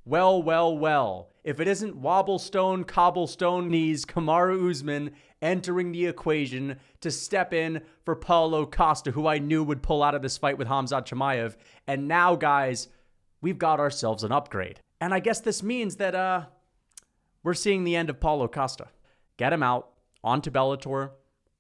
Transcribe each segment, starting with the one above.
Well, well, well. If it isn't wobblestone, cobblestone knees, Kamaru Usman entering the equation to step in for Paulo Costa, who I knew would pull out of this fight with Khamzat Chimaev. And now, guys, we've got ourselves an upgrade. And I guess this means that we're seeing the end of Paulo Costa. Get him out, onto Bellator,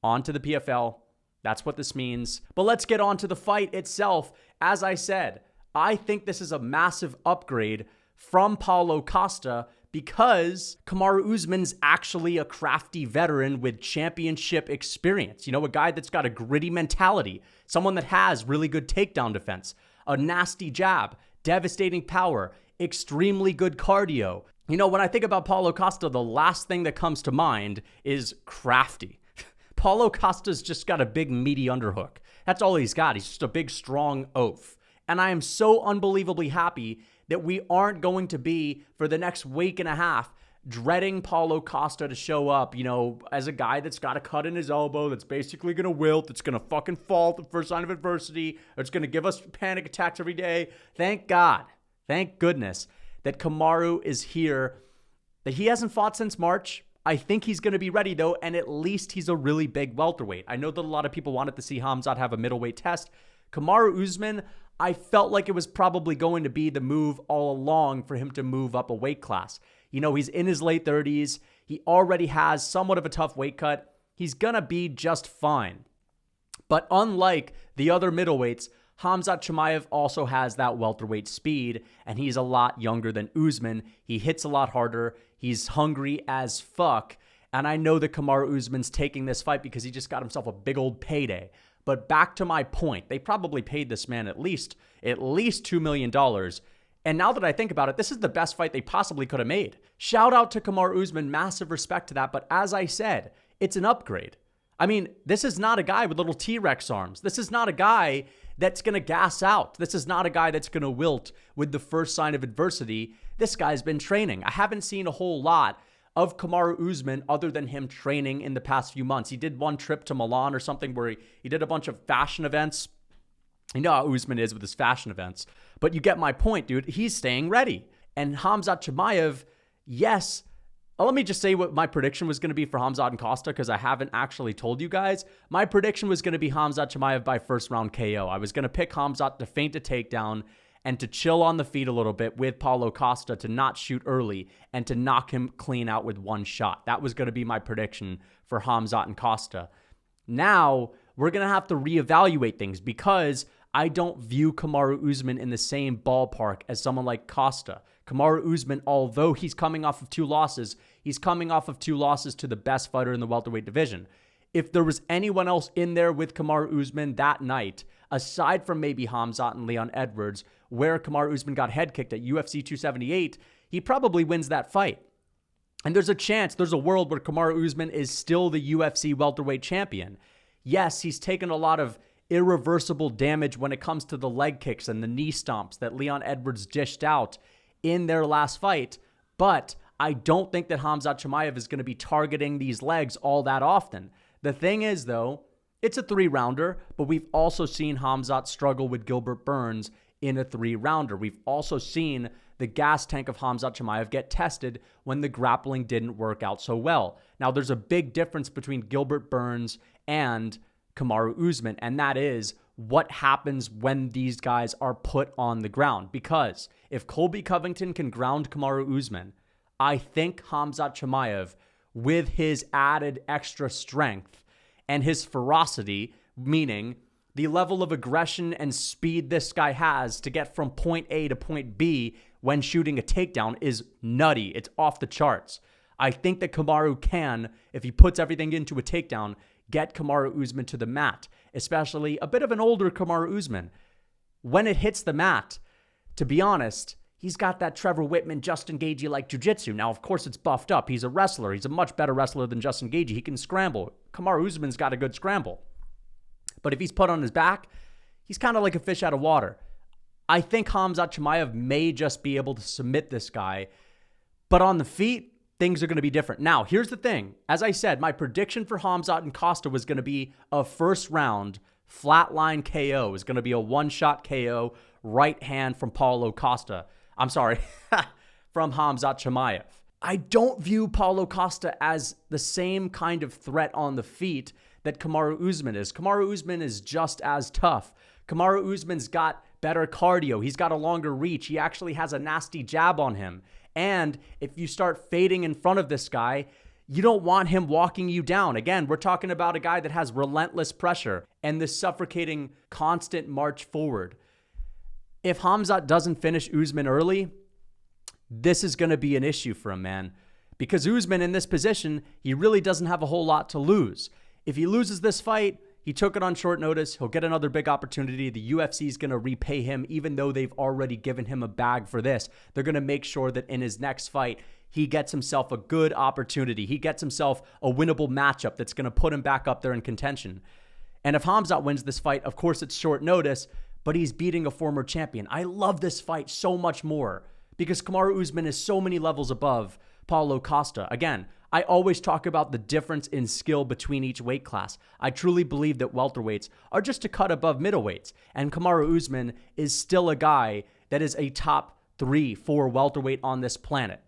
onto the PFL. That's what this means. But let's get on to the fight itself. As I said, I think this is a massive upgrade from Paulo Costa because Kamaru Usman's actually a crafty veteran with championship experience. You know, a guy that's got a gritty mentality, someone that has really good takedown defense, a nasty jab, devastating power, extremely good cardio. You know, when I think about Paulo Costa, the last thing that comes to mind is crafty. Paulo Costa's just got a big meaty underhook. That's all he's got. He's just a big, strong oaf. And I am so unbelievably happy that we aren't going to be, for the next week and a half, dreading Paulo Costa to show up, you know, as a guy that's got a cut in his elbow, that's basically going to wilt, that's going to fucking fall at the first sign of adversity, or it's going to give us panic attacks every day. Thank God, thank goodness that Kamaru is here, that he hasn't fought since March. I think he's going to be ready, though, and at least he's a really big welterweight. I know that a lot of people wanted to see Khamzat have a middleweight test. Kamaru Usman, I felt like it was probably going to be the move all along for him to move up a weight class. You know, he's in his late 30s. He already has somewhat of a tough weight cut. He's going to be just fine. But unlike the other middleweights, Khamzat Chimaev also has that welterweight speed, and he's a lot younger than Usman. He hits a lot harder. He's hungry as fuck. And I know that Kamaru Usman's taking this fight because he just got himself a big old payday. But back to my point, they probably paid this man at least $2 million. And now that I think about it, this is the best fight they possibly could have made. Shout out to Kamaru Usman, massive respect to that. But as I said, it's an upgrade. I mean, this is not a guy with little T-Rex arms. This is not a guy that's going to gas out. This is not a guy that's going to wilt with the first sign of adversity. This guy's been training. I haven't seen a whole lot of Kamaru Usman other than him training in the past few months. He did one trip to Milan or something where he did a bunch of fashion events. You know how Usman is with his fashion events. But you get my point, dude. He's staying ready. And Khamzat Chimaev, yes. Let me just say what my prediction was going to be for Khamzat and Costa because I haven't actually told you guys. My prediction was going to be Khamzat Chimaev by first round KO. I was going to pick Khamzat to feint a takedown and to chill on the feet a little bit with Paulo Costa to not shoot early and to knock him clean out with one shot. That was going to be my prediction for Khamzat and Costa. Now, we're going to have to reevaluate things because I don't view Kamaru Usman in the same ballpark as someone like Costa. Kamaru Usman, although he's coming off of two losses, he's coming off of two losses to the best fighter in the welterweight division. If there was anyone else in there with Kamaru Usman that night, aside from maybe Khamzat and Leon Edwards, where Kamaru Usman got head kicked at UFC 278, he probably wins that fight. And there's a world where Kamaru Usman is still the UFC welterweight champion. Yes, he's taken a lot of irreversible damage when it comes to the leg kicks and the knee stomps that Leon Edwards dished out in their last fight, but I don't think that Khamzat Chimaev is going to be targeting these legs all that often. The thing is, though, it's a 3-rounder, but we've also seen Khamzat struggle with Gilbert Burns in a 3-rounder. We've also seen the gas tank of Khamzat Chimaev get tested when the grappling didn't work out so well. Now, there's a big difference between Gilbert Burns and Kamaru Usman, and that is what happens when these guys are put on the ground. Because if Colby Covington can ground Kamaru Usman, I think Khamzat Chimaev, with his added extra strength and his ferocity, meaning the level of aggression and speed this guy has to get from point A to point B when shooting a takedown is nutty. It's off the charts. I think that Kamaru can, if he puts everything into a takedown, get Kamaru Usman to the mat, especially a bit of an older Kamaru Usman. When it hits the mat, to be honest, he's got that Trevor Whitman, Justin Gaethje-like jiu-jitsu. Now, of course, it's buffed up. He's a wrestler. He's a much better wrestler than Justin Gaethje. He can scramble. Kamaru Usman's got a good scramble. But if he's put on his back, he's kind of like a fish out of water. I think Khamzat Chimaev may just be able to submit this guy. But on the feet, things are going to be different. Now, here's the thing. As I said, my prediction for Khamzat and Costa was going to be a first round flatline KO. It was going to be a one-shot KO, right hand from Paulo Costa. I'm sorry. from Khamzat Chimaev. I don't view Paulo Costa as the same kind of threat on the feet that Kamaru Usman is. Kamaru Usman is just as tough. Kamaru Usman's got better cardio. He's got a longer reach. He actually has a nasty jab on him. And if you start fading in front of this guy, you don't want him walking you down. Again, we're talking about a guy that has relentless pressure and this suffocating constant march forward. If Khamzat doesn't finish Usman early, this is going to be an issue for him, man. Because Usman in this position, he really doesn't have a whole lot to lose. If he loses this fight, he took it on short notice. He'll get another big opportunity. The UFC is going to repay him, even though they've already given him a bag for this. They're going to make sure that in his next fight, he gets himself a good opportunity. He gets himself a winnable matchup that's going to put him back up there in contention. And if Khamzat wins this fight, of course, it's short notice, but he's beating a former champion. I love this fight so much more because Kamaru Usman is so many levels above Paulo Costa. Again, I always talk about the difference in skill between each weight class. I truly believe that welterweights are just a cut above middleweights, and Kamaru Usman is still a guy that is a top 3-4 welterweight on this planet.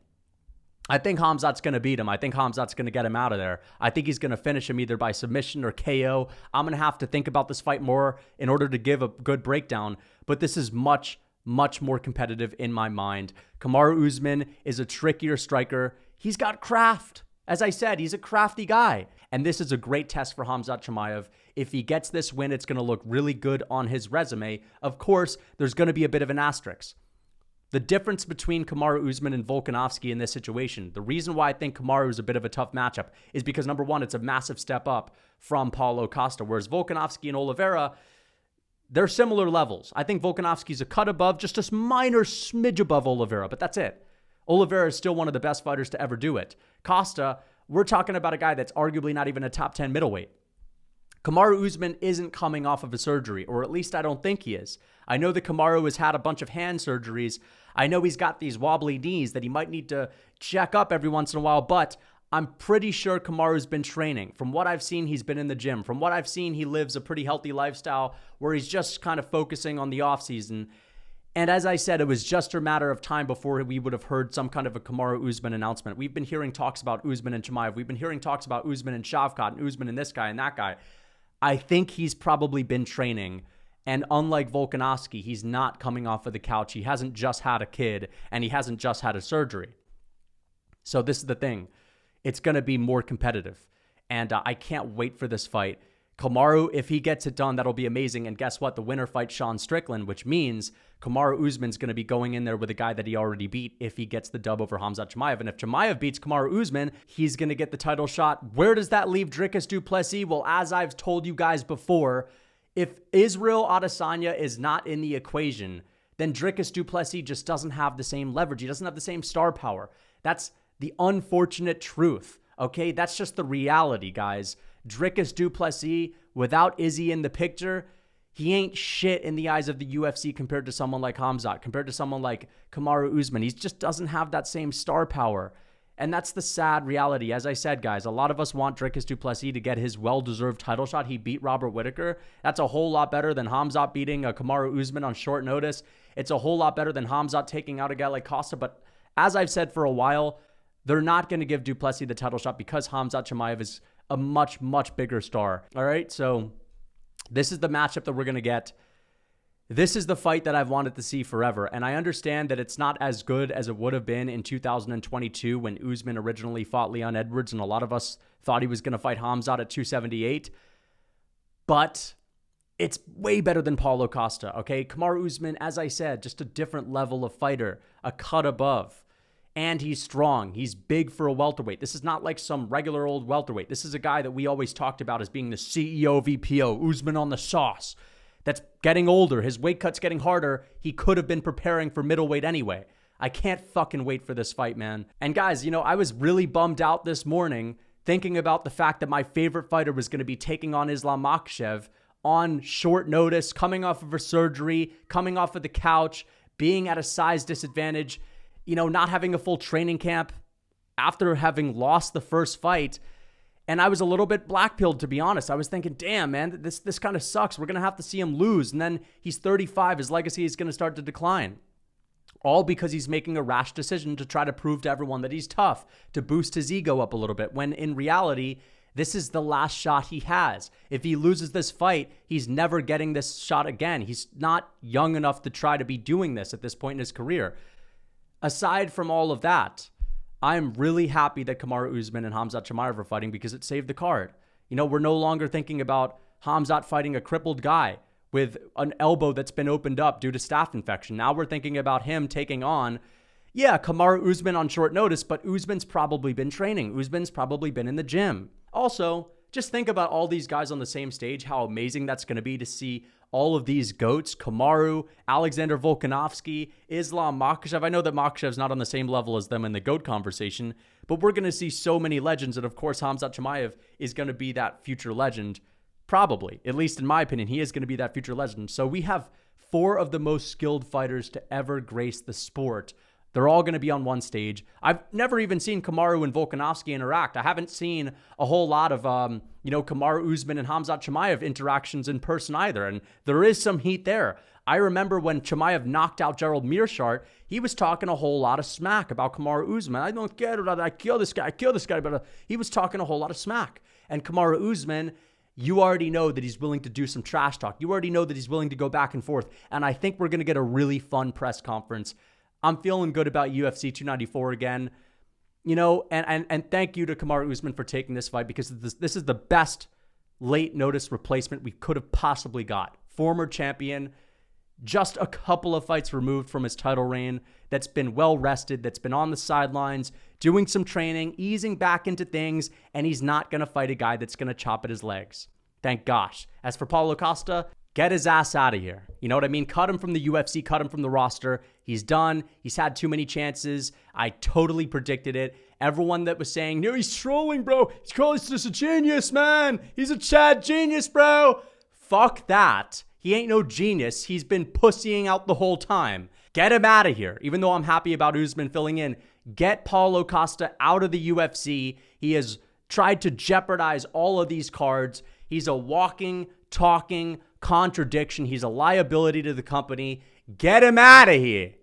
I think Khamzat's going to beat him. I think Khamzat's going to get him out of there. I think he's going to finish him either by submission or KO. I'm going to have to think about this fight more in order to give a good breakdown, but this is much more competitive in my mind. Kamaru Usman is a trickier striker. He's got craft. As I said, he's a crafty guy. And this is a great test for Khamzat Chimaev. If he gets this win, it's going to look really good on his resume. Of course, there's going to be a bit of an asterisk. The difference between Kamaru Usman and Volkanovski in this situation, the reason why I think Kamaru is a bit of a tough matchup is because, number one, it's a massive step up from Paulo Costa, whereas Volkanovski and Oliveira, they're similar levels. I think Volkanovski's a cut above, just a minor smidge above Oliveira, but that's it. Oliveira is still one of the best fighters to ever do it. Costa, we're talking about a guy that's arguably not even a top 10 middleweight. Kamaru Usman isn't coming off of a surgery, or at least I don't think he is. I know that Kamaru has had a bunch of hand surgeries. I know he's got these wobbly knees that he might need to check up every once in a while, but I'm pretty sure Kamaru's been training. From what I've seen, he's been in the gym. From what I've seen, he lives a pretty healthy lifestyle where he's just kind of focusing on the offseason. And as I said, it was just a matter of time before we would have heard some kind of a Kamaru Usman announcement. We've been hearing talks about Usman and Chimaev. We've been hearing talks about Usman and Shavkat and Usman and this guy and that guy. I think he's probably been training. And unlike Volkanovski, he's not coming off of the couch. He hasn't just had a kid and he hasn't just had a surgery. So this is the thing. It's going to be more competitive. And I can't wait for this fight. Kamaru, if he gets it done, that'll be amazing. And guess what? The winner fights Sean Strickland, which means Kamaru Usman's going to be going in there with a guy that he already beat if he gets the dub over Khamzat Chimaev. And if Chimaev beats Kamaru Usman, he's going to get the title shot. Where does that leave Dricus du Plessis? Well, as I've told you guys before, if Israel Adesanya is not in the equation, then Dricus du Plessis just doesn't have the same leverage. He doesn't have the same star power. That's the unfortunate truth, okay? That's just the reality, guys. Dricus du Plessis, without Izzy in the picture, he ain't shit in the eyes of the UFC compared to someone like Khamzat, compared to someone like Kamaru Usman. He just doesn't have that same star power. And that's the sad reality. As I said, guys, a lot of us want Dricus du Plessis to get his well-deserved title shot. He beat Robert Whittaker. That's a whole lot better than Khamzat beating Kamaru Usman on short notice. It's a whole lot better than Khamzat taking out a guy like Costa. But as I've said for a while, they're not going to give du Plessis the title shot because Khamzat Chimaev is a much bigger star. All right, so this is the matchup that we're going to get. This is the fight that I've wanted to see forever, and I understand that it's not as good as it would have been in 2022 when Usman originally fought Leon Edwards, and a lot of us thought he was going to fight Khamzat at 278, but it's way better than Paulo Costa, okay? Kamaru Usman, as I said, just a different level of fighter, a cut above. And he's strong. He's big for a welterweight. This is not like some regular old welterweight. This is a guy that we always talked about as being the CEO of EPO, Usman on the sauce. That's getting older. His weight cut's getting harder. He could have been preparing for middleweight anyway. I can't fucking wait for this fight, man. And guys, you know, I was really bummed out this morning thinking about the fact that my favorite fighter was going to be taking on Islam Makhachev on short notice, coming off of a surgery, coming off of the couch, being at a size disadvantage, you know, not having a full training camp after having lost the first fight. And I was a little bit black-pilled, to be honest. I was thinking, damn, man, this kind of sucks. We're going to have to see him lose. And then he's 35. His legacy is going to start to decline. all because he's making a rash decision to try to prove to everyone that he's tough, to boost his ego up a little bit, when in reality, this is the last shot he has. If he loses this fight, he's never getting this shot again. He's not young enough to try to be doing this at this point in his career. Aside from all of that, I'm really happy that Kamaru Usman and Khamzat Chimaev are fighting because it saved the card. You know, we're no longer thinking about Khamzat fighting a crippled guy with an elbow that's been opened up due to staph infection. Now we're thinking about him taking on, Kamaru Usman on short notice, but Usman's probably been training. Usman's probably been in the gym. Also, just think about all these guys on the same stage, how amazing that's going to be to see all of these GOATs, Kamaru, Alexander Volkanovski, Islam Makhachev. I know that Makhachev's not on the same level as them in the GOAT conversation, but we're going to see so many legends. And of course, Khamzat Chimaev is going to be that future legend. Probably, at least in my opinion, he is going to be that future legend. So we have 4 of the most skilled fighters to ever grace the sport. They're all going to be on one stage. I've never even seen Kamaru and Volkanovski interact. I haven't seen a whole lot of, Kamaru Usman and Khamzat Chimaev interactions in person either. And there is some heat there. I remember when Chimaev knocked out Gerald Meerschaert, he was talking a whole lot of smack about Kamaru Usman. I don't get it. I kill this guy. But he was talking a whole lot of smack. And Kamaru Usman, you already know that he's willing to do some trash talk. You already know that he's willing to go back and forth. And I think we're going to get a really fun press conference. I'm feeling good about UFC 294 again. And thank you to Kamaru Usman for taking this fight, because this is the best late notice replacement we could have possibly got. Former champion, just a couple of fights removed from his title reign, that's been well rested, that's been on the sidelines, doing some training, easing back into things, and he's not going to fight a guy that's going to chop at his legs. Thank gosh. As for Paulo Costa, get his ass out of here. You know what I mean? Cut him from the UFC, cut him from the roster. He's done. He's had too many chances. I totally predicted it. Everyone that was saying, no, he's trolling, bro. He's calling this a genius, man. He's a Chad genius, bro. Fuck that. He ain't no genius. He's been pussying out the whole time. Get him out of here. Even though I'm happy about Usman filling in, get Paulo Costa out of the UFC. He has tried to jeopardize all of these cards. He's a walking, talking contradiction. He's a liability to the company. Get him out of here.